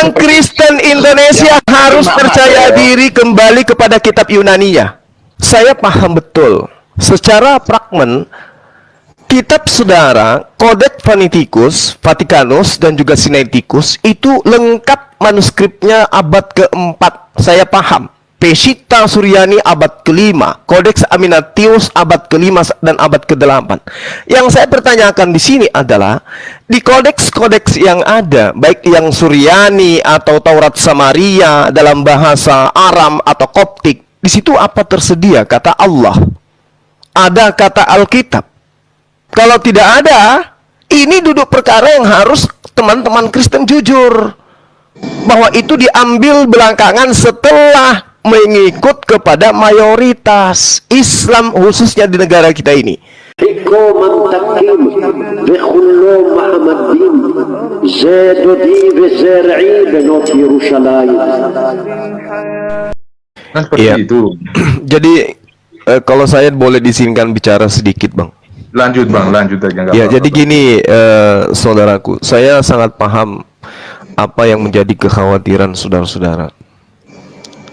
Teman-teman Kristen Indonesia harus percaya diri kembali kepada kitab Yunani-nya. Saya paham betul. Secara pragmen, kitab saudara, Codex Vaticanus dan juga Sinaiticus itu lengkap manuskripnya abad keempat. Saya paham. Peshitta Suryani abad ke-5, Codex Aminatius abad ke-5 dan abad ke-8. Yang saya pertanyakan di sini adalah di kodeks-kodeks yang ada, baik yang Suryani atau Taurat Samaria dalam bahasa Aram atau Koptik, di situ apa tersedia kata Allah? Ada kata Alkitab? Kalau tidak ada, ini duduk perkara yang harus teman-teman Kristen jujur bahwa itu diambil belakangan setelah mengikut kepada mayoritas Islam khususnya di negara kita ini. Seperti itu. Jadi kalau saya boleh diizinkan bicara sedikit, Bang. Lanjut Bang, lanjut aja. Ya, jadi gini, saudaraku, saya sangat paham apa yang menjadi kekhawatiran saudara-saudara.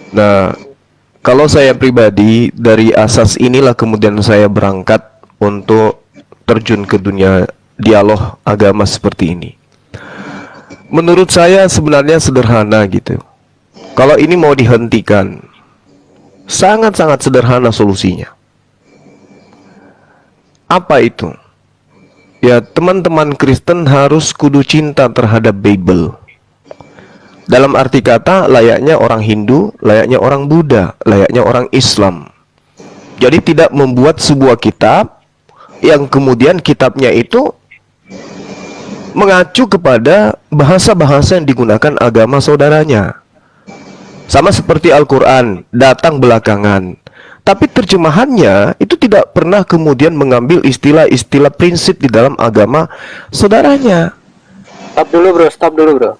Nah, kalau saya pribadi dari asas inilah kemudian saya berangkat untuk terjun ke dunia dialog agama seperti ini. Menurut saya sebenarnya sederhana gitu. Kalau ini mau dihentikan, sangat-sangat sederhana solusinya. Apa itu? Ya, teman-teman Kristen harus kudu cinta terhadap Bible. Dalam arti kata, layaknya orang Hindu, layaknya orang Buddha, layaknya orang Islam. Jadi tidak membuat sebuah kitab yang kemudian kitabnya itu mengacu kepada bahasa-bahasa yang digunakan agama saudaranya. Sama seperti Al-Quran, datang belakangan. Tapi terjemahannya itu tidak pernah kemudian mengambil istilah-istilah prinsip di dalam agama saudaranya. Stop dulu bro.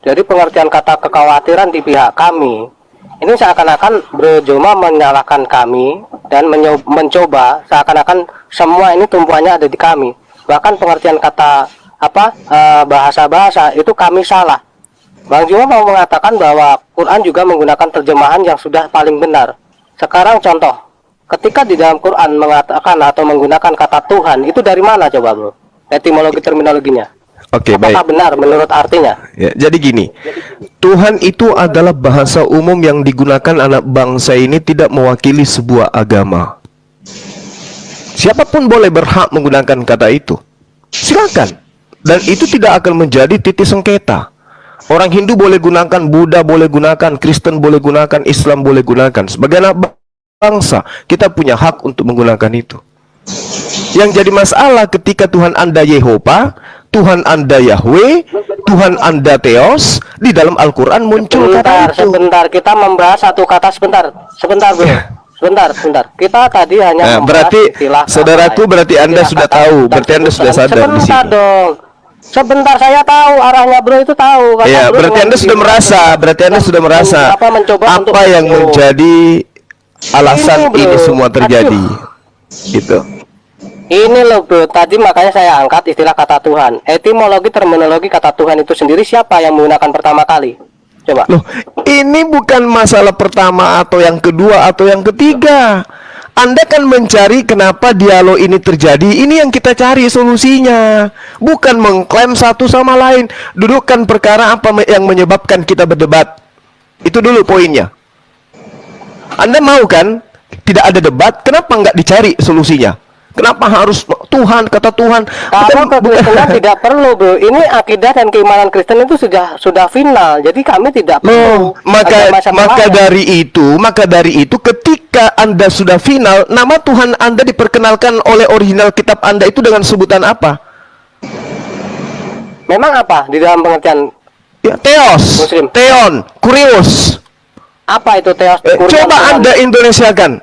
Jadi pengertian kata kekhawatiran di pihak kami ini seakan-akan Bro Joma menyalahkan kami dan mencoba seakan-akan semua ini tumpuannya ada di kami. Bahkan pengertian kata bahasa-bahasa itu kami salah. Bang Joma mau mengatakan bahwa Quran juga menggunakan terjemahan yang sudah paling benar. Sekarang contoh, ketika di dalam Quran mengatakan atau menggunakan kata Tuhan, itu dari mana coba bro? Etimologi terminologinya. Oke, apakah baik. benar menurut artinya? Ya, jadi gini, Tuhan itu adalah bahasa umum yang digunakan anak bangsa ini tidak mewakili sebuah agama. Siapapun boleh berhak menggunakan kata itu. Silakan. Dan itu tidak akan menjadi titik sengketa. Orang Hindu boleh gunakan, Buddha boleh gunakan, Kristen boleh gunakan, Islam boleh gunakan. Sebagai anak bangsa, kita punya hak untuk menggunakan itu. Yang jadi masalah ketika Tuhan Anda Yehova, Tuhan Anda Yahweh, Tuhan Anda Theos, di dalam Al-Quran muncul kata itu. Sebentar, kita membahas satu kata sebentar bro. Sebentar. Kita tadi hanya berarti saudaraku, berarti Anda sudah tahu, berarti Anda sudah sadar di situ. Sebentar dong. Sebentar, saya tahu arahnya bro itu tahu. Ya, berarti Anda sudah merasa, apa yang menjadi alasan ini semua terjadi. Gitu. Ini loh bro, tadi makanya saya angkat istilah kata Tuhan. Etimologi terminologi kata Tuhan itu sendiri siapa yang menggunakan pertama kali? Coba. Loh, ini bukan masalah pertama atau yang kedua atau yang ketiga. Anda kan mencari kenapa dialog ini terjadi. Ini yang kita cari solusinya. Bukan mengklaim satu sama lain. Dudukkan perkara apa yang menyebabkan kita berdebat. Itu dulu poinnya. Anda mau kan tidak ada debat, kenapa nggak dicari solusinya? Kenapa harus Tuhan, kata Tuhan? Karena kekristenan tidak perlu bro. Ini akidah dan keimanan Kristen itu sudah final. Jadi kami tidak perlu. Maka dari itu ketika Anda sudah final, nama Tuhan Anda diperkenalkan oleh original kitab Anda itu dengan sebutan apa? Memang apa di dalam pengertian? Ya, Theos, Muslim. Theon, Kurios. Apa itu teos? Coba Anda Indonesiakan.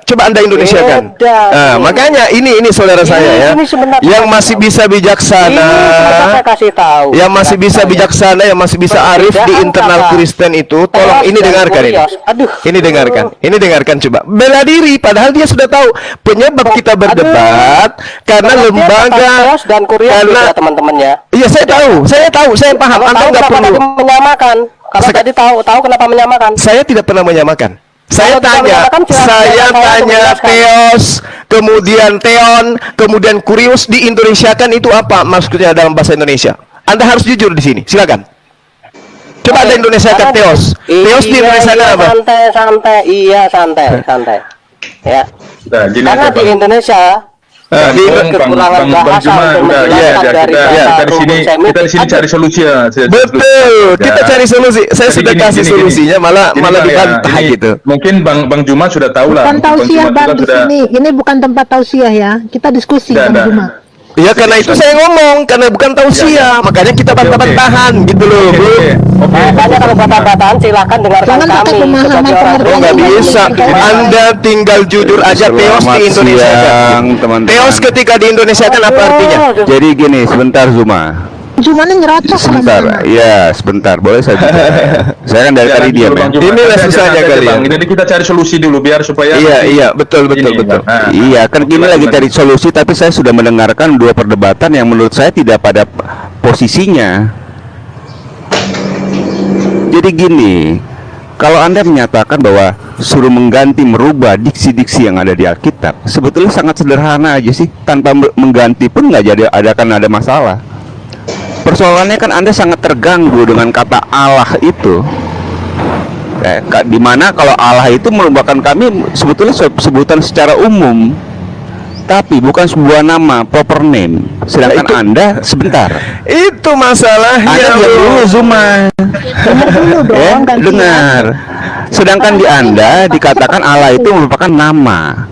Beda. Makanya ini saudara saya ya. Ini sebenarnya Yang masih bisa bijaksana. Ini saya kasih tahu. Yang masih bisa bijaksana, yang masih bisa arif di internal Kristen itu, tolong Teos ini dan dengarkan ini. kurios. Aduh. Ini dengarkan coba. Bela diri padahal dia sudah tahu penyebab kita berdebat karena Berarti lembaga teos dan kurios karena juga, teman-temannya. iya saya tahu, saya paham. Kalau Anda tahu nggak kenapa perlu. tadi menyamakan? Kalau tadi tahu kenapa menyamakan? Saya tidak pernah menyamakan. Saya Kalau tidak tanya, menyamakan, saya silakan tanya menjelaskan. teos, kemudian teon, kemudian kurios di Indonesia kan itu apa maksudnya dalam bahasa Indonesia? Anda harus jujur di sini. Silakan. Coba Anda Indonesiakan Karena- teos. Teos di Indonesia iya, apa? santai. Ya. Nah, gini Karena aja, di Bang. Indonesia Di kekurangan Bang bahasa Juma, untuk udah menjelaskan ya, dari kita bahasa di sini rumpun kita di sini semitik. cari solusi ya. Betul, kita cari solusi. Saya Jadi sudah gini, kasih gini. solusinya, malah Jadi, malah Bang, ya, dibantah ini gitu. Mungkin Bang Juma sudah tahu lah. Bukan Mungkin Bang tausiah Juma bang juga di sudah. sini. Ini bukan tempat tausiah ya. Kita diskusi Dah, bang dah. Juma. Ya karena itu saya ngomong, karena bukan tausiah, makanya kita bantah-bantahan gitu loh, Bu. Makanya kalau bantah-bantahan silahkan dengarkan Jangan pakai kami pemahaman sebagai orang pengertian. Oh nggak bisa, Anda tinggal jujur aja teos di Indonesia kan. teman-teman. Teos ketika di Indonesia kan apa artinya? Jadi gini, sebentar Zuma. Juma ini nyerocos Sebentar, sama-sama. ya sebentar. Boleh saya bicara ya? Saya kan dari tadi diam ya. Inilah susahnya kalian. Jadi kita cari solusi dulu biar supaya Iya, betul. Ini, betul. Bang. Nah, Iya, kan gini lagi cari solusi, tapi saya sudah mendengarkan dua perdebatan yang menurut saya tidak pada posisinya. Jadi gini, kalau Anda menyatakan bahwa suruh mengganti, merubah diksi-diksi yang ada di Alkitab, sebetulnya sangat sederhana aja sih. Tanpa mengganti pun nggak akan ada masalah. Persoalannya kan Anda sangat terganggu dengan kata Allah itu. Dimana kalau Allah itu merupakan kami sebetulnya sebutan secara umum, tapi bukan sebuah nama, proper name. Sedangkan Anda sebentar. Itu masalahnya. Anda diam dulu Zuma. Dengar. Sedangkan di Anda dikatakan Allah itu merupakan nama.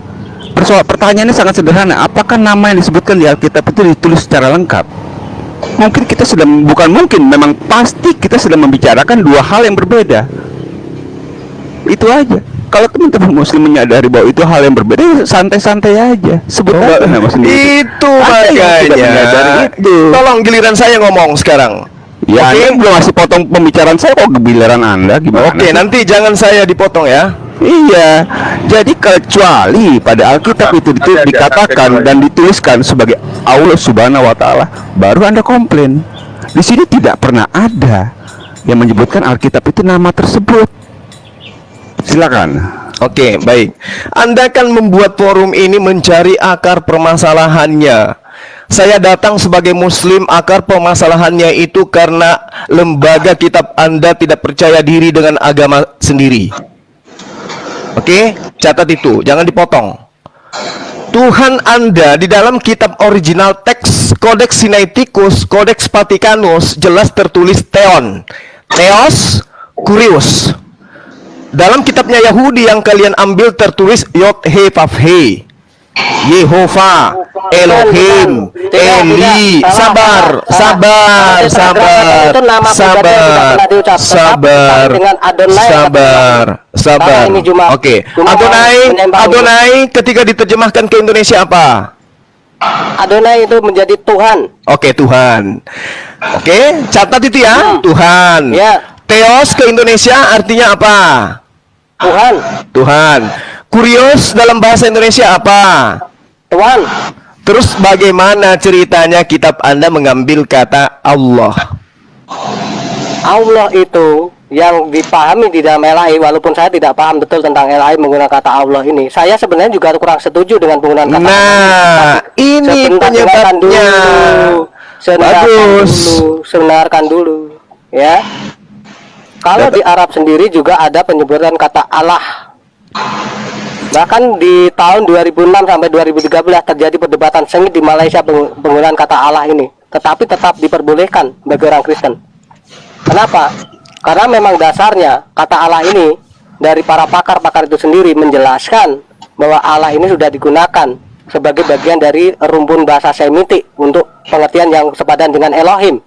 Pertanyaannya sangat sederhana. Apakah nama yang disebutkan di Alkitab itu ditulis secara lengkap? Mungkin kita memang pasti kita sedang membicarakan dua hal yang berbeda. Itu aja. Kalau teman-teman muslim menyadari bahwa itu hal yang berbeda, santai-santai aja. Sebut aja nama sendiri. Itu Anda yang tidak menyadari makanya. itu. Tolong giliran saya ngomong sekarang. Ya, Oke. Anda belum masih potong pembicaraan saya kok giliran Anda gimana? Oke, sih? nanti jangan saya dipotong ya. Iya, jadi kecuali pada Alkitab itu dikatakan dan dituliskan sebagai Allah Subhanahu wa Ta'ala, baru Anda komplain. Di sini tidak pernah ada yang menyebutkan Alkitab itu nama tersebut. Silakan. Oke, baik. Anda kan membuat forum ini mencari akar permasalahannya. Saya datang sebagai muslim, akar permasalahannya itu karena lembaga kitab Anda tidak percaya diri dengan agama sendiri. Oke, catat itu, jangan dipotong. Tuhan Anda di dalam kitab original teks Codex Sinaiticus, Codex Vaticanus jelas tertulis Theon, Theos, Kurios. Dalam kitabnya Yahudi yang kalian ambil tertulis Yod He Vav He, Yehova, Elohim, Eli. Sabar. Oke, Adonai ketika diterjemahkan ke Indonesia apa? Adonai itu menjadi Tuhan. Oke, Tuhan. Oke, catat itu ya, Tuhan. Ya. Theos ke Indonesia artinya apa? Tuhan. Kurios dalam bahasa Indonesia apa? Tuhan. Terus bagaimana ceritanya kitab Anda mengambil kata Allah? Allah itu yang dipahami di dalam LAI, walaupun saya tidak paham betul tentang LAI menggunakan kata Allah ini. Saya sebenarnya juga kurang setuju dengan penggunaan kata Allah. Nah, ini penyebabnya. Sebenarkan dulu, ya. Kalau di Arab sendiri juga ada penyebutan kata Allah. Bahkan di tahun 2006 sampai 2013 terjadi perdebatan sengit di Malaysia penggunaan kata Allah ini. Tetapi tetap diperbolehkan bagi orang Kristen. Kenapa? Karena memang dasarnya kata Allah ini dari para pakar-pakar itu sendiri menjelaskan bahwa Allah ini sudah digunakan sebagai bagian dari rumpun bahasa Semitik untuk pengertian yang sepadan dengan Elohim.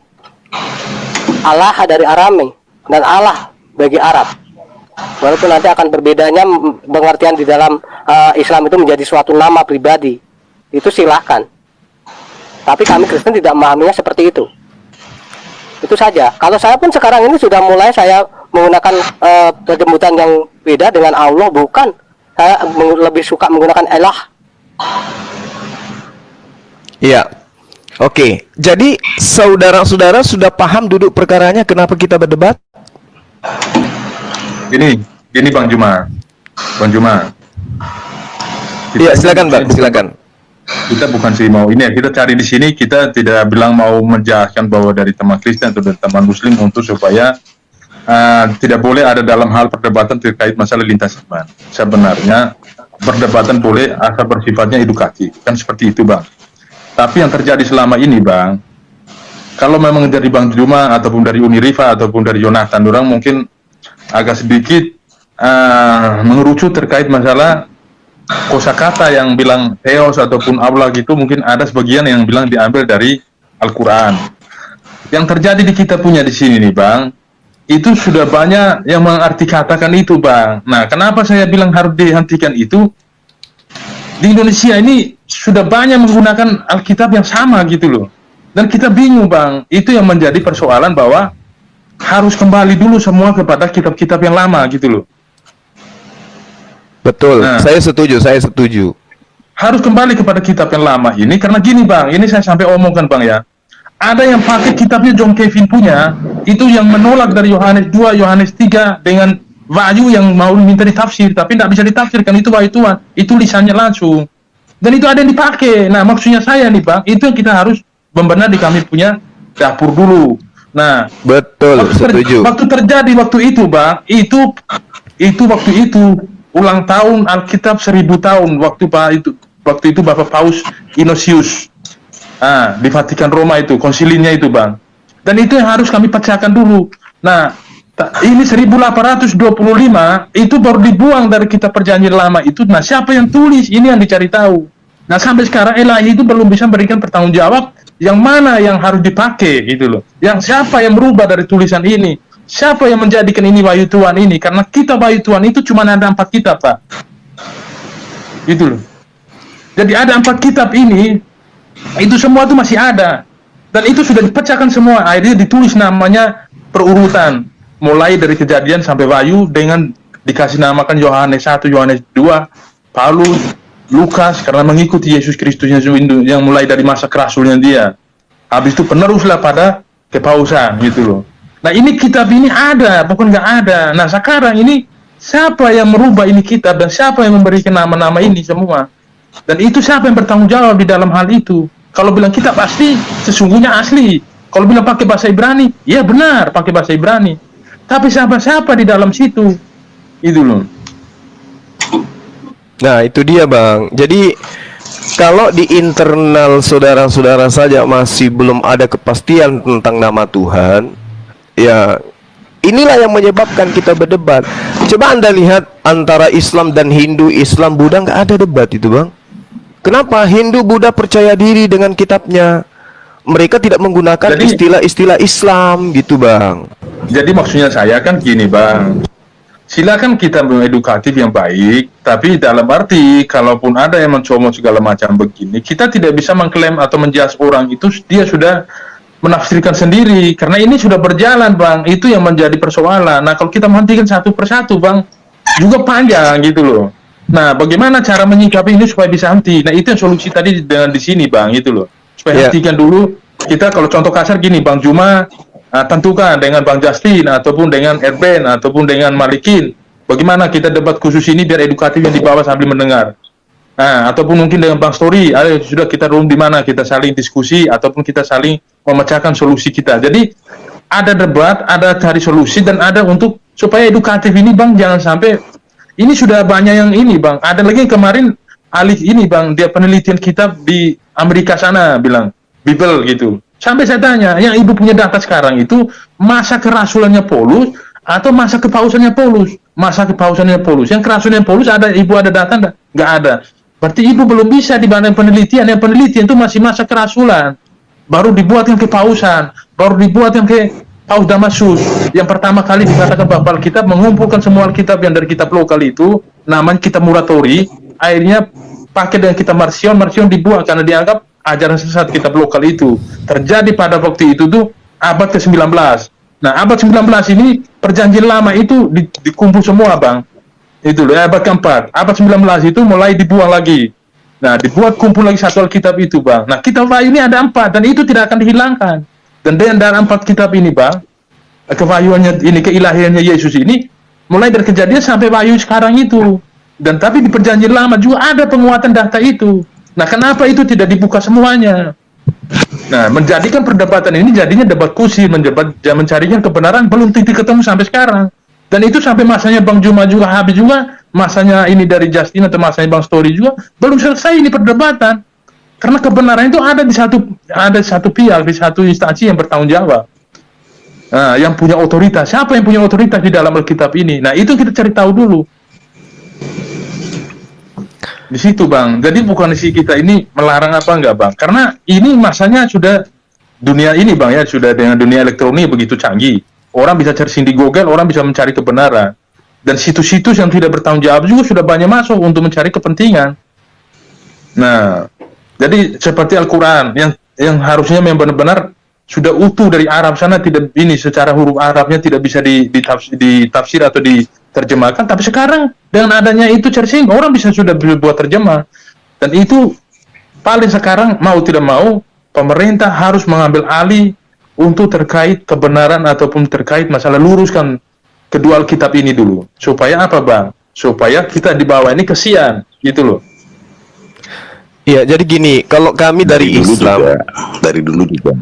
Allah dari Arame dan Allah bagi Arab. Walaupun nanti akan berbedanya pengertian di dalam Islam itu menjadi suatu nama pribadi, itu silahkan. Tapi kami Kristen tidak memahaminya seperti itu. Itu saja. Kalau saya pun sekarang ini sudah mulai saya menggunakan penyebutan yang beda dengan Allah, bukan. Saya lebih suka menggunakan elah. Iya. Oke. Jadi saudara-saudara sudah paham duduk perkaranya kenapa kita berdebat? Gini Bang Juma. Bang Juma. Iya, silakan Bang, silakan. Kita bukan sih mau ini ya, kita cari di sini, kita tidak bilang mau menjelaskan bahwa dari teman Kristen atau dari teman Muslim untuk supaya tidak boleh ada dalam hal perdebatan terkait masalah lintas iman. Sebenarnya perdebatan boleh asal bersifatnya edukatif, kan seperti itu Bang. Tapi yang terjadi selama ini Bang, kalau memang dari Bang Juma ataupun dari Unirifa ataupun dari Jonathan, orang mungkin agak sedikit mengerucut terkait masalah kosakata yang bilang Theos ataupun Allah gitu, mungkin ada sebagian yang bilang diambil dari Al-Quran. Yang terjadi di kita punya di sini nih Bang, itu sudah banyak yang mengarti katakan itu Bang. Nah, kenapa saya bilang harus dihentikan itu? Di Indonesia ini sudah banyak menggunakan Alkitab yang sama gitu loh. Dan kita bingung Bang, itu yang menjadi persoalan bahwa harus kembali dulu semua kepada kitab-kitab yang lama gitu loh. Betul, Nah. saya setuju. Harus kembali kepada kitab yang lama ini, karena gini Bang, ini saya sampai omongkan Bang ya. Ada yang pakai kitabnya John Kevin punya, itu yang menolak dari Yohanes 2, Yohanes 3 dengan Wahyu yang mau minta ditafsir, tapi tidak bisa ditafsirkan, itu Wahyu Tuhan, itu lisannya langsung. Dan itu ada yang dipakai. Nah, maksudnya saya nih Bang, itu yang kita harus benar di kami punya dapur dulu. Nah, Betul, setuju. waktu terjadi waktu itu Bang, itu waktu itu ulang tahun Alkitab 1000 tahun waktu itu Bapak Paus Inosius di Vatikan Roma itu konsilinya itu Bang, dan itu yang harus kami pecahkan dulu. Nah, ini 1825 itu baru dibuang dari kitab perjanjian lama itu. Nah, siapa yang tulis ini yang dicari tahu. Nah, sampai sekarang Elahi itu belum bisa memberikan pertanggungjawab yang mana yang harus dipakai gitu loh, yang siapa yang merubah dari tulisan ini. Siapa yang menjadikan ini Wahyu Tuhan ini? Karena kitab Wahyu Tuhan itu cuma ada 4 kitab, Pak. Gitu loh. Jadi ada 4 kitab ini, itu semua itu masih ada. Dan itu sudah dipecahkan semua. Akhirnya ditulis namanya perurutan. Mulai dari Kejadian sampai Wahyu dengan dikasih namakan Yohanes 1, Yohanes 2, Paulus, Lukas, karena mengikuti Yesus Kristus yang mulai dari masa kerasulnya dia. Habis itu peneruslah pada kepausan, gitu loh. Nah, ini kitab ini ada, bukan nggak ada. Nah, sekarang ini siapa yang merubah ini kitab dan siapa yang memberikan nama-nama ini semua? Dan itu siapa yang bertanggung jawab di dalam hal itu? Kalau bilang kitab asli, sesungguhnya asli. Kalau bilang pakai bahasa Ibrani, ya benar pakai bahasa Ibrani. Tapi siapa-siapa di dalam situ? Itu loh. Nah, itu dia Bang. Jadi kalau di internal saudara-saudara saja masih belum ada kepastian tentang nama Tuhan, ya inilah yang menyebabkan kita berdebat. Coba Anda lihat antara Islam dan Hindu, Islam, Buddha, nggak ada debat itu Bang. Kenapa? Hindu, Buddha percaya diri dengan kitabnya. Mereka tidak menggunakan Jadi- istilah-istilah Islam gitu Bang. Jadi maksudnya saya kan gini Bang, silakan kita mengedukatif yang baik, tapi dalam arti kalaupun ada yang mencomot segala macam begini, kita tidak bisa mengklaim atau menjudge orang itu dia sudah menafsirkan sendiri, karena ini sudah berjalan Bang, itu yang menjadi persoalan. Nah, kalau kita menghentikan satu persatu Bang, juga panjang gitu loh. Nah, bagaimana cara menyikapi ini supaya bisa henti? Nah, itu yang solusi tadi dengan di sini Bang, itu loh. Supaya Iya. hentikan dulu. Kita kalau contoh kasar gini, Bang Juma tentukan dengan Bang Justin ataupun dengan Erben ataupun dengan Malikin, bagaimana kita debat khusus ini biar edukatif yang di bawah sambil mendengar. Nah, ataupun mungkin dengan Bang Story, ayo sudah kita room di mana kita saling diskusi ataupun kita saling memecahkan solusi kita. Jadi ada debat, ada cari solusi dan ada untuk supaya edukatif ini Bang, jangan sampai ini sudah banyak yang ini Bang. Ada lagi yang kemarin alih ini Bang, dia penelitian kitab di Amerika sana bilang Bible gitu. Sampai saya tanya, yang ibu punya data sekarang itu masa kerasulannya Paulus atau masa kepausannya Paulus? Masa kepausannya Paulus. Yang kerasulannya Paulus ada ibu ada data enggak? Nggak ada. Berarti ibu belum bisa dibanding penelitian. Yang penelitian itu masih masa kerasulan. Baru dibuat yang kepausan, baru dibuat yang ke Paus Damasus yang pertama kali dikatakan bahwa Alkitab mengumpulkan semua Alkitab yang dari kitab lokal itu, namanya kitab Muratori, akhirnya pakai dengan kitab Marcion dibuang karena dianggap ajaran sesat kitab lokal itu. Terjadi pada waktu itu tuh abad ke-19. Nah, abad 19 ini perjanjian lama itu dikumpul semua, Bang. Itu loh, abad keempat. Abad 19 itu mulai dibuang lagi. Nah, dibuat kumpul lagi satu Alkitab itu, Bang. Nah, kitab Wahyu ini ada 4 dan itu tidak akan dihilangkan. Dan dengan 4 kitab ini, Bang, kewahyuannya ini, keilahiannya Yesus ini mulai dari Kejadian sampai Wahyu sekarang itu. Dan tapi di perjanjian lama juga ada penguatan data itu. Nah, kenapa itu tidak dibuka semuanya? Nah, menjadikan perdebatan ini jadinya debat kursi, mencarinya kebenaran belum titik ketemu sampai sekarang. Dan itu sampai masanya Bang Juma juga habis juga, masanya ini dari Justin atau masanya Bang Story juga belum selesai ini perdebatan. Karena kebenaran itu ada di satu pihak, di satu instansi yang bertanggung jawab. Nah, yang punya otoritas. Siapa yang punya otoritas di dalam Alkitab ini? Nah, itu kita cari tahu dulu. Di situ, Bang. Jadi bukan si kita ini melarang apa enggak, Bang. Karena ini masanya sudah dunia ini, Bang, ya, sudah dengan dunia elektronik begitu canggih. Orang bisa searching di Google, orang bisa mencari kebenaran. Dan situs-situs yang tidak bertanggung jawab juga sudah banyak masuk untuk mencari kepentingan. Nah, jadi seperti Al-Quran yang harusnya memang benar-benar sudah utuh dari Arab sana, tidak ini secara huruf Arabnya tidak bisa ditafsir atau diterjemahkan, tapi sekarang dengan adanya itu searching orang bisa sudah buat terjemah. Dan itu paling sekarang mau tidak mau pemerintah harus mengambil alih untuk terkait kebenaran ataupun terkait masalah luruskan kedua Alkitab ini dulu. Supaya apa, Bang? Supaya kita di bawah ini kesian gitu loh. Iya, jadi gini, kalau kami dari Islam, dari dulu juga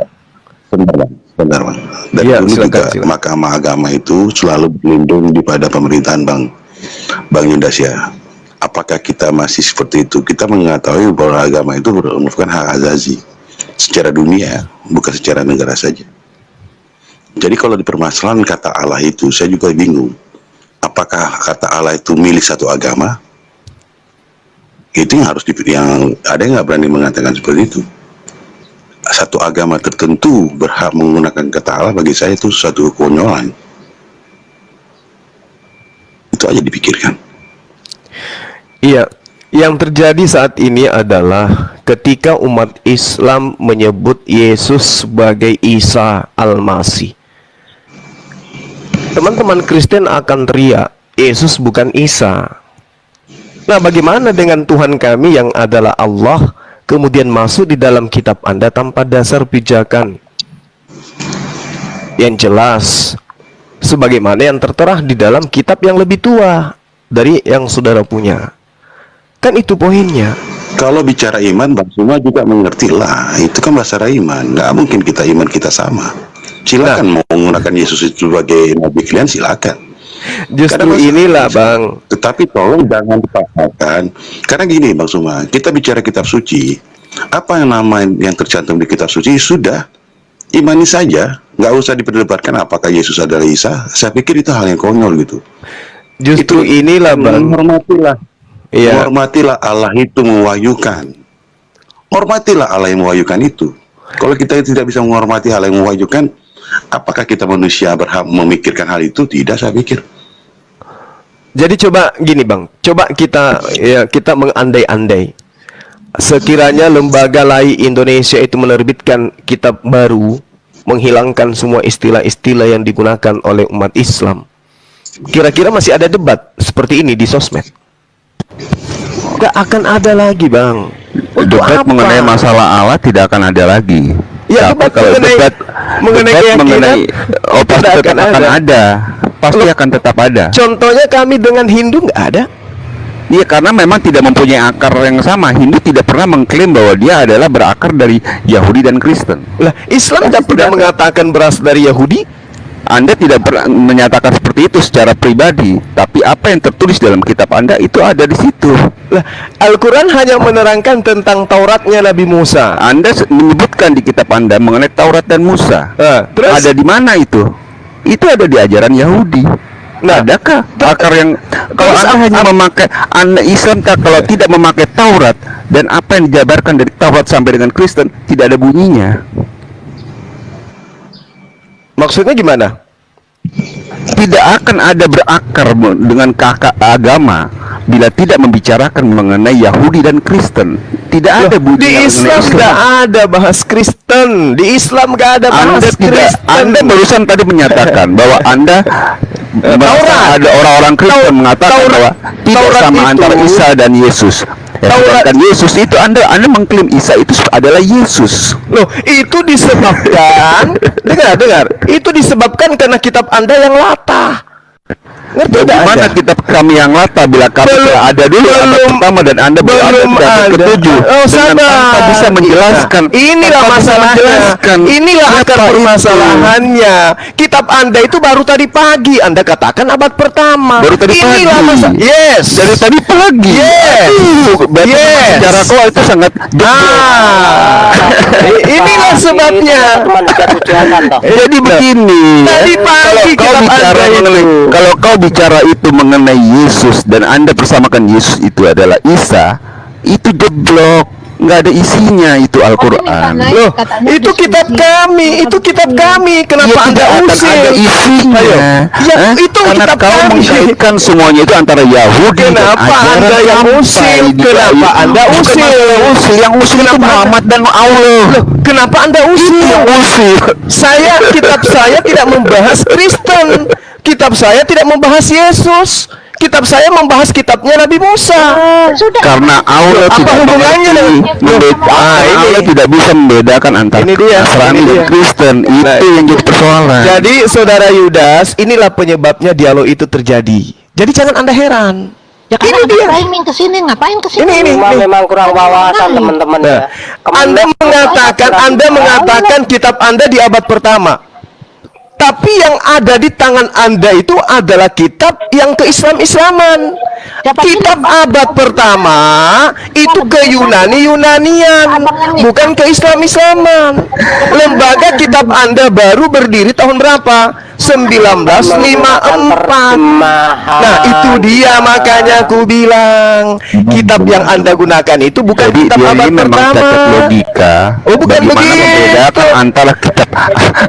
sebentar Bang. Dari Ya, dulu silakan, juga silakan. Mahkamah Agama itu selalu berlindung pada pemerintahan Bang Yundasya. Apakah kita masih seperti itu? Kita mengetahui bahwa agama itu merupakan hak azazi secara dunia, bukan secara negara saja. Jadi kalau dipermasalahan kata Allah itu, saya juga bingung. Apakah kata Allah itu milik satu agama? Itu yang harus yang ada yang nggak berani mengatakan seperti itu. Satu agama tertentu berhak menggunakan kata Allah, bagi saya itu satu kekonyolan. Itu aja dipikirkan. iya, yang terjadi saat ini adalah ketika umat Islam menyebut Yesus sebagai Isa Al-Masih. Teman-teman Kristen akan teriak, Yesus bukan Isa. Nah, bagaimana dengan Tuhan kami yang adalah Allah, kemudian masuk di dalam kitab Anda tanpa dasar pijakan yang jelas, sebagaimana yang tertera di dalam kitab yang lebih tua dari yang saudara punya? Kan itu poinnya. Kalau bicara iman, Bang Suma juga mengerti lah. Itu kan bahasa iman. Nggak mungkin kita iman kita sama. Silakan mau menggunakan Yesus itu sebagai nabi kalian, silakan. Justru inilah, Bang. Tetapi tolong jangan dipaksakan. Karena gini, Bang Suma, kita bicara kitab suci. Apa yang nama yang tercantum di kitab suci sudah imani saja. Nggak usah diperdebatkan apakah Yesus adalah Isa. Saya pikir itu hal yang konyol gitu. Justru Itu inilah, Bang. Hormatilah. Iya. Hormatilah Allah itu mewahyukan. Hormatilah Allah yang mewahyukan itu. Kalau kita tidak bisa menghormati Allah yang mewahyukan, apakah kita manusia berhak memikirkan hal itu? Tidak, saya pikir. Jadi coba gini, Bang. Coba kita mengandai-andai. Sekiranya lembaga lai Indonesia itu menerbitkan kitab baru, menghilangkan semua istilah-istilah yang digunakan oleh umat Islam, kira-kira masih ada debat seperti ini di sosmed? Gak akan ada lagi, Bang. Untuk Debat apa? mengenai masalah Allah tidak akan ada lagi. Ya, Tapi debat kalau mengenai- debat mengenai keyakinan, mengenai pasti tidak tetap akan akan ada. ada. Pasti Loh, akan tetap ada. Contohnya kami dengan Hindu nggak ada. Iya, karena memang tidak mempunyai akar yang sama. Hindu tidak pernah mengklaim bahwa dia adalah berakar dari Yahudi dan Kristen. Lah, Islam Pasti tidak pernah tidak. mengatakan berasal dari Yahudi. Anda tidak pernah menyatakan seperti itu secara pribadi, tapi apa yang tertulis dalam kitab Anda itu ada di situ. Lah, Al-Quran hanya menerangkan tentang Tauratnya Nabi Musa. Anda menyebutkan di kitab Anda mengenai Taurat dan Musa. Terus? Ada di mana itu? Itu ada di ajaran Yahudi. Nah, adakah akar yang kalau terus Anda hanya memakai Islam kalau tidak memakai Taurat dan apa yang dijabarkan dari Taurat sampai dengan Kristen tidak ada bunyinya. Maksudnya gimana? Tidak akan ada berakar dengan kakak agama bila tidak membicarakan mengenai Yahudi dan Kristen. Tidak ada Loh, bunyi di yang Islam mengenai nggak ada bahas Kristen. Di Islam nggak ada bahas Kristen. Anda barusan tadi menyatakan bahwa Anda merasa ada orang-orang Kristen mengatakan bahwa tidak Taurat sama itu- antara Isa dan Yesus. Dan Yesus itu Anda mengklaim Isa itu adalah Yesus. Loh, itu disebabkan dengar. Itu disebabkan karena kitab Anda yang latah. Ngerti tidak Bagaimana Anda? kitab kami yang latah bila kami Belum- telah ada dulu abad belum- pertama dan Anda berada belum di abad ada. ketujuh Oh, dengan sabar. tanpa bisa menjelaskan. Inilah tanpa bisa masalahnya. menjelaskan Inilah akar apa itu. permasalahannya. Kitab Anda itu baru tadi pagi. Anda katakan abad pertama. Baru tadi Inilah pagi. masalah. Yes. Dari tadi pagi. Yes. Aduh, berarti Yes. secara kau itu sangat Inilah sebabnya. Cuma hujan-hujanan toh. Jadi begini. Tadi pagi kalau kau kitab bicara Anda mengenai, itu. kalau kau bicara itu mengenai Yesus dan Anda persamakan Yesus itu adalah Isa, itu jeblok. Nggak ada isinya itu Al-Quran. Loh, itu kitab kami, itu kitab kami. Kenapa Ya, Anda tidak akan usir? ada isinya. Ayo. Ya, Hah? itu karena kitab kau kami. mengkaitkan semuanya itu antara Yahudi dan Kenapa ajaran Anda yang sampai usil? di Kenapa Bible. Anda Bukan usil? masalah usil, yang usil itu Kenapa Muhammad dan Allah. Loh, kenapa Anda usir? Yang usil. Kitab saya tidak membahas Kristen. Kitab saya tidak membahas Yesus. Kitab saya membahas kitabnya Nabi Musa. Sudah. Karena Allah Apa tidak hubungannya mengerti, dengan- Allah tidak bisa membedakan antara Ini dia, Nasrani ini dan dia. Kristen. Itu yang jadi persoalan. Jadi saudara Yudas, inilah penyebabnya dialog itu terjadi. Jadi jangan Anda heran. Ya kan Ini dia. timing ke sini, ngapain ke sini? Ini. Cuma memang kurang wawasan teman-teman ya. Nah, Anda mengatakan kitab Anda di abad pertama. Tapi yang ada di tangan Anda itu adalah kitab yang ke-Islam-Islaman. Kitab abad pertama itu ke Yunani-Yunanian, bukan ke Islam-Islaman. Lembaga kitab Anda baru berdiri tahun berapa? 1954. Nah, itu dia makanya aku bilang kitab yang Anda gunakan itu bukan Jadi kitab dia abad ini memang pertama. cacat logika. Oh, bukan Bagaimana begitu. membedakan antara kitab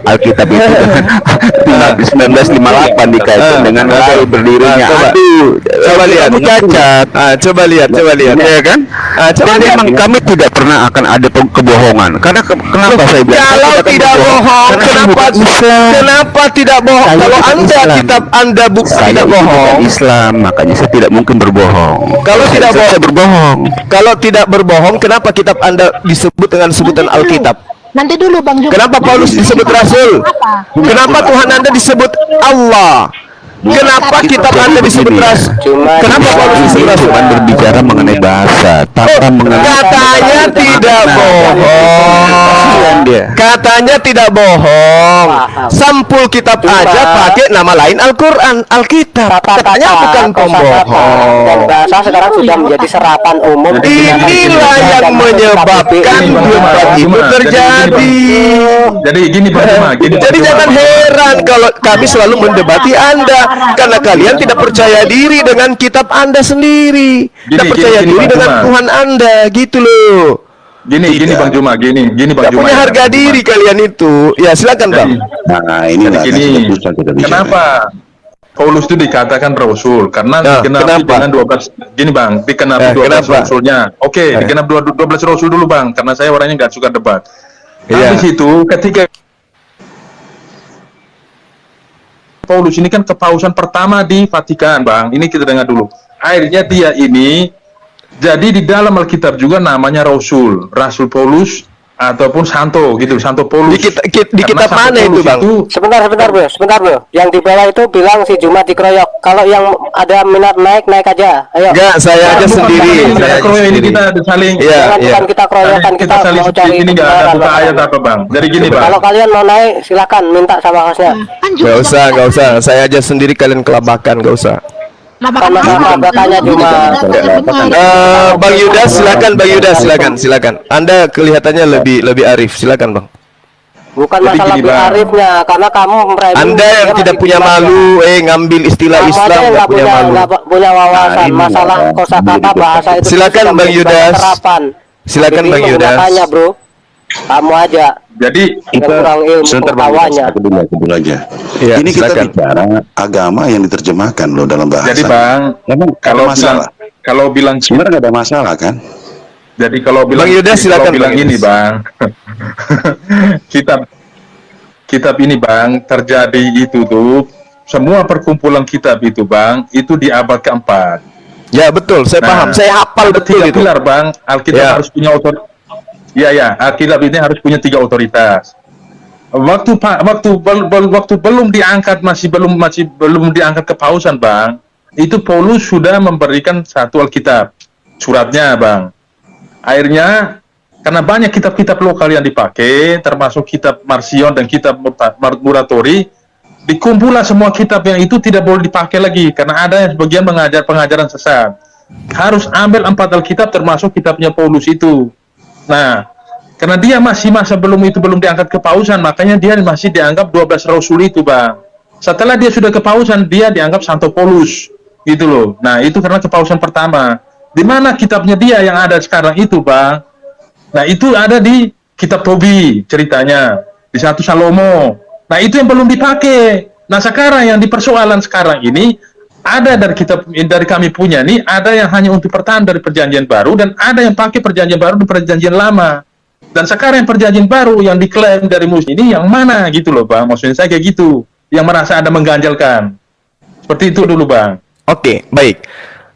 Alkitab itu dengan 1958 dikaitkan dengan hari berdirinya. Coba. Aduh, Coba lihat. kamu cacat. Coba lihat. Ya kan? Coba Dan lihat. memang kami tidak pernah akan ada kebohongan. Karena kenapa saya bilang? Kalau Saya tidak akan bohong, Karena saya kenapa bukan Islam. kenapa tidak bohong? Saya Kalau bukan Anda Islam. kitab Anda Saya tidak itu bukan bohong. Islam, makanya saya tidak mungkin berbohong. Kalau tidak saya bohong. berbohong. Kalau tidak berbohong, kenapa kitab Anda disebut dengan sebutan Alkitab? Nanti dulu Bang Jum. Kenapa Paulus disebut Rasul? Kenapa Tuhan Anda disebut Allah? Kenapa kitab Anda disebut Rasul? Kenapa Paulus disebut Ini Rasul? cuma berbicara mengenai bahasa, tanpa mengenai Katanya tidak bohong. Kasihan dia. Katanya tidak bohong. Sampul kitab aja pakai nama lain Al-Quran, Alkitab. Katanya bukan dan pembohong. bahasa sekarang sudah menjadi serapan umum. Inilah yang menyebabkan debat itu terjadi. Jadi gini Bang Juma, gini. Jadi jangan heran kalau kami selalu mendebati Anda karena kalian tidak percaya diri dengan kitab Anda sendiri. Tidak percaya gini, diri Bang dengan Juma. Tuhan Anda, gitu loh. Gini Bang Juma, gini Bang Tidak Juma. punya ya, harga Bang Juma. diri kalian itu. Ya, silakan Bang. Nah, ini Jadi nggak gini, akan susah kita bicara. kenapa Paulus itu dikatakan Rasul? Karena Nah, digenapi kenapa? dengan 12, gini Bang, digenapi 12 kenapa? Rasulnya. Oke, digenap 12 Rasul dulu Bang, karena saya orangnya nggak suka debat. Iya. Habis itu, ketika Paulus ini kan kepausan pertama di Vatikan Bang, ini kita dengar dulu. Akhirnya dia ini, jadi di dalam Alkitab juga namanya Rasul Paulus, ataupun Santo gitu, Santo Paulus. Di Karena kitab Santo mana itu, Paulus Bang? Sebentar bro. Yang di bawah itu bilang si Jumat dikeroyok. Kalau yang ada minat naik aja. Ayo. Enggak, saya aja Bukan, sendiri. bukan, Saya aja keroyok ini sendiri. kita saling Iya, Jangan iya. bukan kita keroyokan, kita saling mau cari ini nggak ada kebenaran, buka Bang. ayat apa Bang. Jadi gini Bang. Kalau kalian mau naik silakan minta sama hostnya. Kan Nggak usah. Saya aja sendiri, kalian kelabakan, nggak usah. Sama-sama bertanya cuma. Bang Yudas, silakan. Anda kelihatannya lebih arif, silakan Bang. Bukan Jadi masalah gini, Bang. arifnya, karena kamu meremehkan. Anda yang tidak punya malu, ngambil istilah Kamu Islam aja yang nggak punya malu. nggak punya wawasan Nah, ini masalah masalah. kosakata bahasa itu. Silakan, sudah Bang menjadi Yudas. serapan. Silakan Jadi Bang Yudas. makanya, bro. Kamu aja Jadi yang kurang ilmu sebentar Bang, pengetahuannya. aku dulu aja. Iya, Ini kita silakan. bicara agama yang diterjemahkan loh dalam bahasa. jadi Bang, Emang kalau ada masalah? bilang Sebenarnya nggak ada masalah kan? jadi kalau bilang Bang Yuda, silakan, kalau bilang Bang ini Yuda. Bang, kitab ini Bang terjadi itu tuh semua perkumpulan kitab itu Bang itu di abad keempat. Ya betul, saya paham. Saya hafal ada betul tiga itu. pilar Bang. Alkitab Ya. harus punya otoritas. Ya, Alkitab ini harus punya 3 otoritas. Waktu belum diangkat masih belum diangkat ke pausan Bang. Itu Paulus sudah memberikan satu Alkitab suratnya Bang. Akhirnya karena banyak kitab-kitab lokal yang dipakai, termasuk kitab Marcion dan kitab Muratori, dikumpullah semua kitab yang itu tidak boleh dipakai lagi karena ada yang sebagian mengajar pengajaran sesat. Harus ambil 4 Alkitab termasuk kitabnya Paulus itu. Nah, karena dia masih masa belum diangkat ke pausan, makanya dia masih dianggap 12 rasul itu, Bang. Setelah dia sudah ke pausan, dia dianggap Santo Paulus, gitu loh. Nah, itu karena kepausan pertama. Di mana kitabnya dia yang ada sekarang itu, Bang? Nah, itu ada di kitab Tobi ceritanya, di 1 Salomo. Nah, itu yang belum dipakai. Nah, sekarang yang dipersoalan sekarang ini ada dari kami punya nih, ada yang hanya untuk pertahanan dari perjanjian baru dan ada yang pakai perjanjian baru dan perjanjian lama. Dan sekarang yang perjanjian baru yang diklaim dari muslim ini yang mana gitu loh Bang, maksudnya saya kayak gitu, yang merasa ada mengganjalkan. Seperti itu dulu Bang. Oke, baik.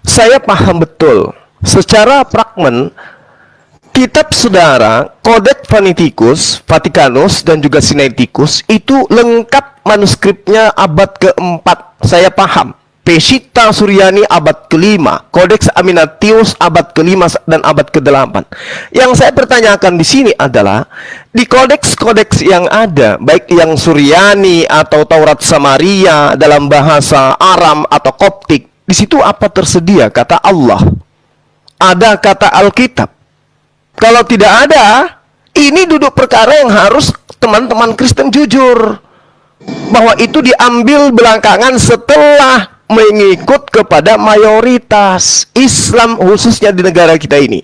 Saya paham betul. Secara fragmen, kitab saudara, Codex Vaticanus, dan juga Sinaiticus, itu lengkap manuskripnya abad keempat. Saya paham. Peshitta Suryani abad ke-5, Codex Aminatius abad ke-5 dan abad ke-8. Yang saya pertanyakan di sini adalah di kodeks-kodeks yang ada, baik yang Suryani atau Taurat Samaria dalam bahasa Aram atau Koptik, di situ apa tersedia kata Allah? Ada kata Alkitab. Kalau tidak ada, ini duduk perkara yang harus teman-teman Kristen jujur bahwa itu diambil belakangan setelah mengikut kepada mayoritas Islam khususnya di negara kita ini.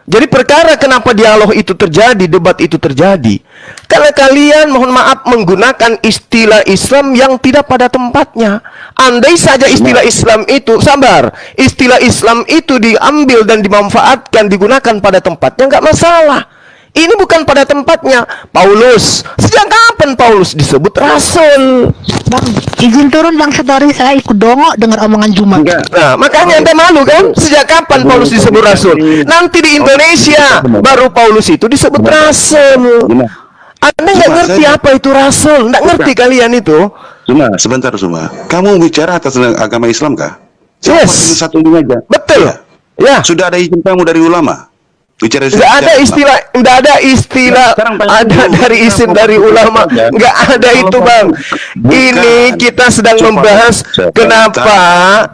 Jadi perkara kenapa dialog itu terjadi, debat itu terjadi, karena kalian mohon maaf menggunakan istilah Islam yang tidak pada tempatnya. Andai saja istilah Islam itu, sabar, istilah Islam itu diambil dan dimanfaatkan, digunakan pada tempatnya, nggak masalah. Ini bukan pada tempatnya. Paulus, sejak kapan Paulus disebut rasul? Bang, izin turun Bang Satori, saya ikut dongok dengar omongan Jumat. Nah, makanya Anda malu kan? Sejak kapan Paulus disebut rasul? Nanti di Indonesia baru Paulus itu disebut rasul. Anda nggak ngerti apa itu rasul? Nggak ngerti kalian itu? Sebentar Suma. Kamu bicara atas agama Islam kah? Yes. Satu ini aja. Betul. Ya. Sudah ada izin kamu dari ulama? Bicara Nggak ada istilah, nggak ada istilah ada dari izin dari ulama, nggak ada itu Bang. Ini kita sedang membahas kenapa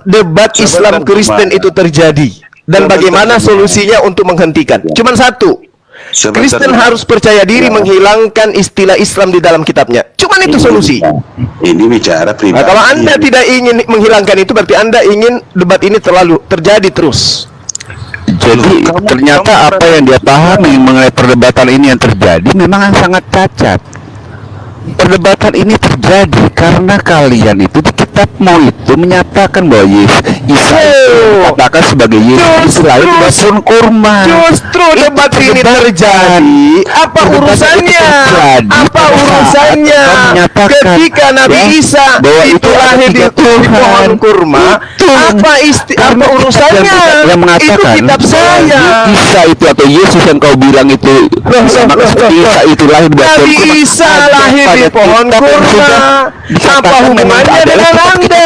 debat Islam Kristen itu terjadi dan bagaimana solusinya untuk menghentikan. Cuman satu, Kristen harus percaya diri menghilangkan istilah Islam di dalam kitabnya. Cuman itu solusi. Ini bicara pribadi. Nah, kalau Anda tidak ingin menghilangkan itu, berarti Anda ingin debat ini terjadi terus. Jadi ternyata apa yang dia pahami mengenai perdebatan ini yang terjadi memang sangat cacat. Perdebatan ini terjadi karena kalian itu di kitabmu itu menyatakan bahwa Isa itu dikatakan sebagai Yesus lahir di pohon kurma. Justru debat ini terjadi. Apa urusannya? Apa urusannya? Ketika Nabi Isa itu lahir di pohon kurma, apa urusannya? Yang mengatakan Itu kitab saya. Isa itu atau Yesus yang kau bilang itu sama seperti Isa itu lahir di pohon Nabi kurma. Isa lahir di pohon kurma. Apa hubungannya dengan Anda?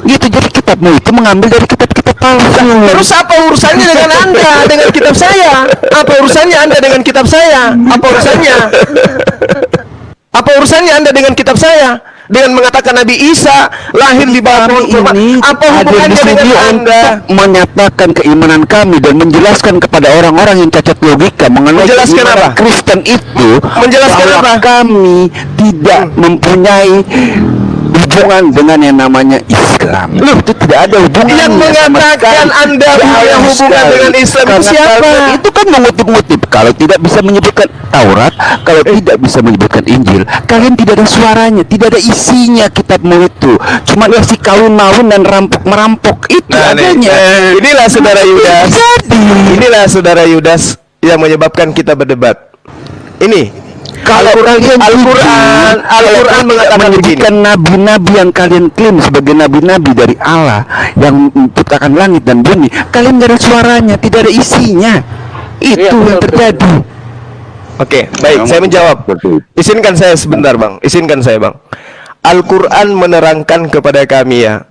Gitu, jadi kitabmu itu mengambil dari kitab-kitab palsu. Terus apa urusannya dengan Anda dengan kitab saya? Apa urusannya Anda dengan kitab saya? Apa urusannya? Apa urusannya Anda dengan kitab saya? Dengan mengatakan Nabi Isa lahir di pohon kurma, apa hubungannya dengan Anda? Menyatakan keimanan kami dan menjelaskan kepada orang-orang yang cacat logika mengenai Menjelaskan keimanan apa? Kristen itu, Menjelaskan bahwa apa? kami tidak mempunyai hubungan dengan yang namanya Islam. Loh, itu tidak ada hubungan. Yang mengatakan Anda punya hubungan dengan Islam itu siapa? Itu kan mengutip-ngutip. Kalau tidak bisa menyebutkan Taurat, kalau tidak bisa menyebutkan Injil, kalian tidak ada suaranya, tidak ada isinya kitabmu itu. Cuma isi kawin-mawin dan rampok-merampok itu adanya. Inilah saudara Yudas. Inilah saudara Yudas yang menyebabkan kita berdebat. Ini Kalau Al-Quran mengatakan menyebutkan nabi-nabi yang kalian klaim sebagai nabi-nabi dari Allah yang menciptakan langit dan bumi, kalian tidak ada suaranya, tidak ada isinya. Itu yang terjadi. Oke, baik, saya menjawab. Izinkan saya sebentar, Bang. Izinkan saya, Bang. Al-Quran menerangkan kepada kami ya,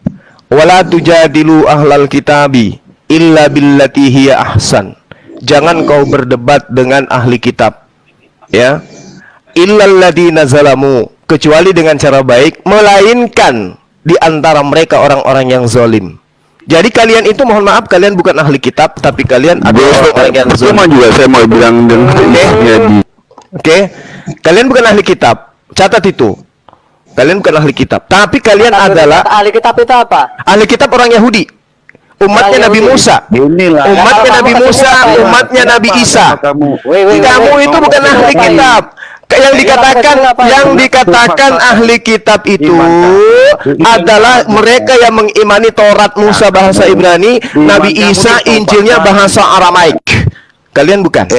wala tujadilu ahlal kitabi illa billati hiya ahsan. Jangan kau berdebat dengan ahli kitab, ya. Illal ladzina zalamu, kecuali dengan cara baik, melainkan di antara mereka orang-orang yang zalim. Jadi kalian itu, mohon maaf, kalian bukan ahli kitab, tapi kalian adalah orang yang zalim. Juga saya mau bilang Oke. Kalian bukan ahli kitab. Catat itu. Kalian bukan ahli kitab, tapi kalian adalah ahli kitab itu apa? ahli kitab orang Yahudi. Umatnya Nabi Musa. Umatnya Nabi Musa, umatnya Nabi Isa. Kamu itu bukan ahli kitab. Yang dikatakan ahli kitab itu adalah mereka yang mengimani Taurat Musa bahasa Ibrani, Nabi Isa Injilnya bahasa Aramaik. Kalian bukan.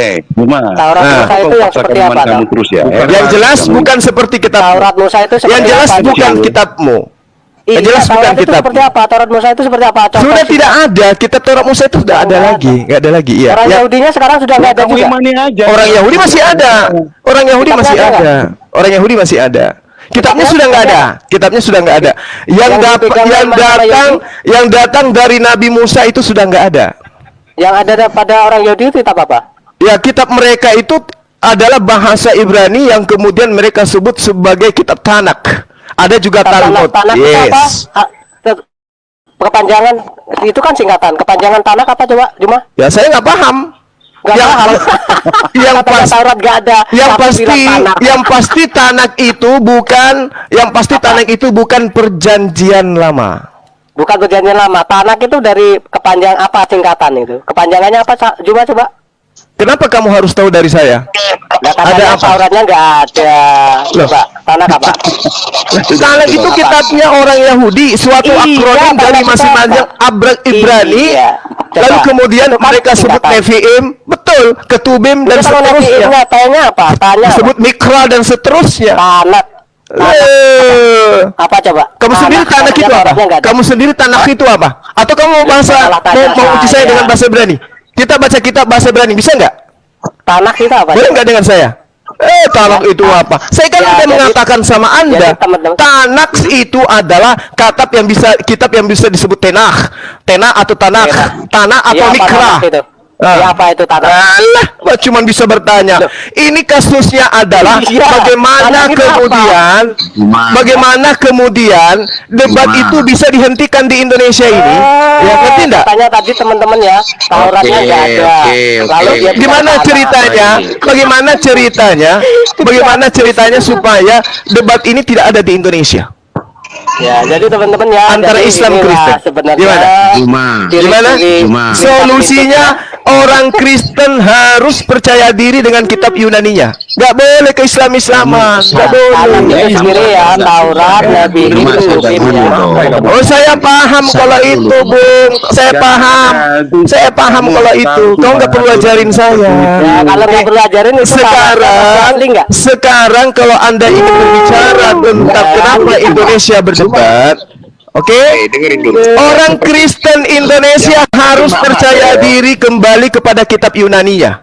Taurat Musa itu yang seperti apa? Yang jelas bukan seperti kitab. Taurat Musa itu seperti Yang jelas apa? bukan kitabmu. Iya, Yang jelas bukan Taurat itu kitab. seperti apa? Taurat Musa itu seperti apa? Contoh Sudah tidak ada. Kitab Taurat Musa itu sudah ada lagi. Nggak ada lagi. Iya. Orang Yahudinya sekarang sudah nggak ada juga. Orang Yahudi masih ada. Orang Yahudi masih ada. Orang Yahudi masih ada. Kitabnya sudah nggak ada. Kitabnya sudah nggak ada. Yang datang dari Nabi Musa itu sudah nggak ada. Yang ada pada orang Yahudi itu kitab apa? Ya, kitab mereka itu adalah bahasa Ibrani yang kemudian mereka sebut sebagai kitab Tanak. Ada juga Talmud. Tanak itu apa? Yes. Kepanjangan itu kan singkatan. Kepanjangan Tanak apa coba, Juma? Ya, saya nggak paham. Nggak paham. Yang Katanya pas, Taurat nggak ada. yang pasti Tanak itu bukan perjanjian lama. Bukan perjanjian lama. Tanak itu dari kepanjang apa singkatan itu? Kepanjangannya apa? Juma coba. Kenapa kamu harus tahu dari saya? Ada apa? Tauratnya nggak ada. Coba. Tanak apa? Tanak itu kitabnya orang Yahudi, suatu akronim dari masing-masing abrak Ibrani. Iya. Lalu kemudian mereka sebut Nevi'im, betul, Ketubim dan seterusnya. Tanya apa? Tanya. Disebut Mikra dan seterusnya. Tanak. Apa coba? Kamu sendiri Tanak itu apa? Kamu sendiri Tanak itu apa? Atau kamu mau uji saya dengan bahasa Ibrani? Kita baca kitab bahasa Ibrani, bisa nggak? Tanak itu apa? Boleh nggak dengan saya? Tanak itu apa? Saya kan udah mengatakan sama Anda, Tanak itu adalah kitab yang bisa disebut Tenah atau Tanakh, Tanah atau Mikra. Apa itu Tanak? Alah, cuma bisa bertanya. Ini kasusnya adalah bagaimana kemudian debat itu bisa dihentikan di Indonesia ini? Ya, ngerti enggak? Tanya tadi teman-teman ya, Tauratnya nggak ada. Lalu dia Gimana ceritanya? Bagaimana ceritanya supaya debat ini tidak ada di Indonesia? Ya, jadi teman-teman ya, Antara jadi Islam inilah Kristen. sebenarnya Gimana? Solusinya orang Kristen harus percaya diri dengan kitab Yunaninya. Nggak boleh ke Islam-Islaman. Nggak boleh. itu sendiri ya, Taurat, Nabi itu ya. Oh, saya paham kalau itu, Bung. Saya paham kalau itu. Kau nggak perlu ajarin saya. Ya, kalau nggak perlu ajarin itu Sekarang kalau Anda ingin berbicara tentang kenapa Indonesia berdebat, oke? Orang Kristen Indonesia harus percaya diri kembali kepada kitab Yunaninya.